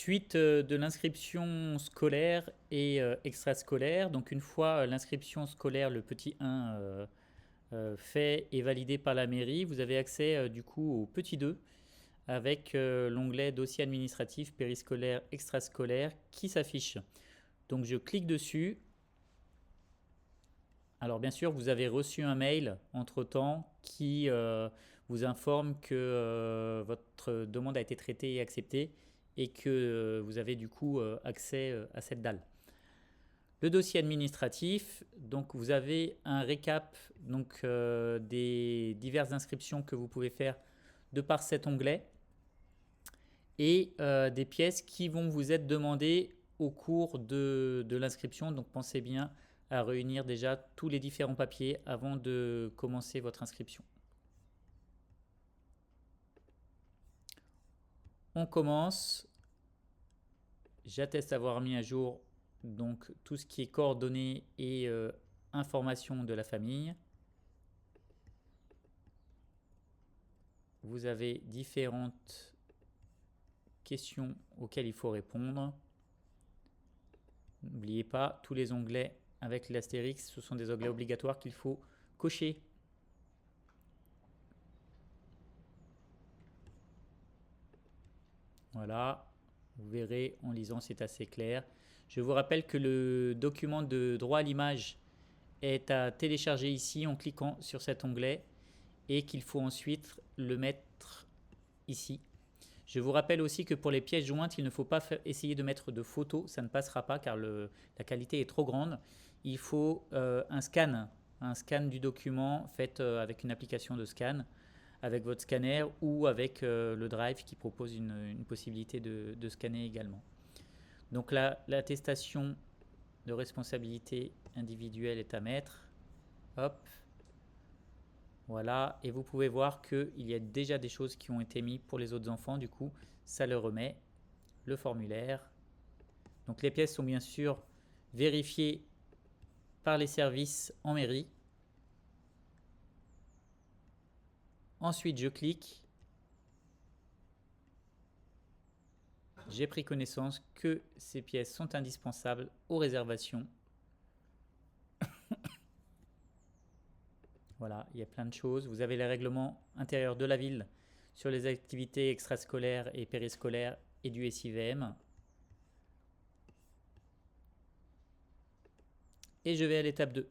Suite de l'inscription scolaire et extrascolaire. Donc une fois l'inscription scolaire, le petit 1 fait et validé par la mairie, vous avez accès du coup au petit 2 avec l'onglet dossier administratif périscolaire extrascolaire qui s'affiche. Donc je clique dessus. Alors bien sûr, vous avez reçu un mail entre-temps qui vous informe que votre demande a été traitée et acceptée et que vous avez du coup accès à cette dalle. Le dossier administratif, donc vous avez un récap donc, des diverses inscriptions que vous pouvez faire de par cet onglet et des pièces qui vont vous être demandées au cours de l'inscription. Donc pensez bien à réunir déjà tous les différents papiers avant de commencer votre inscription. On commence. J'atteste avoir mis à jour donc tout ce qui est coordonnées et informations de la famille. Vous avez différentes questions auxquelles il faut répondre. N'oubliez pas, tous les onglets avec l'astérix, ce sont des onglets obligatoires qu'il faut cocher. Voilà, vous verrez en lisant, c'est assez clair. Je vous rappelle que le document de droit à l'image est à télécharger ici en cliquant sur cet onglet et qu'il faut ensuite le mettre ici. Je vous rappelle aussi que pour les pièces jointes, il ne faut pas essayer de mettre de photos, ça ne passera pas car la qualité est trop grande. Il faut un scan du document fait avec une application de scan, avec votre scanner ou avec le Drive qui propose une possibilité de scanner également. Donc là, l'attestation de responsabilité individuelle est à mettre. Hop. Voilà, et vous pouvez voir qu'il y a déjà des choses qui ont été mises pour les autres enfants, du coup, ça le remet, le formulaire. Donc les pièces sont bien sûr vérifiées par les services en mairie. Ensuite, je clique. J'ai pris connaissance que ces pièces sont indispensables aux réservations. Voilà, il y a plein de choses. Vous avez les règlements intérieurs de la ville sur les activités extrascolaires et périscolaires et du SIVM. Et je vais à l'étape 2.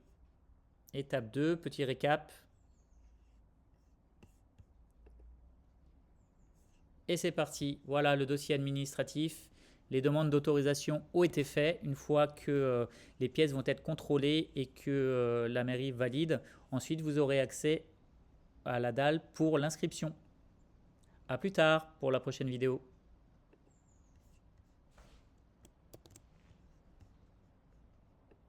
Étape 2, petit récap. Et c'est parti. Voilà le dossier administratif. Les demandes d'autorisation ont été faites une fois que les pièces vont être contrôlées et que la mairie valide. Ensuite, vous aurez accès à la dalle pour l'inscription. A plus tard pour la prochaine vidéo.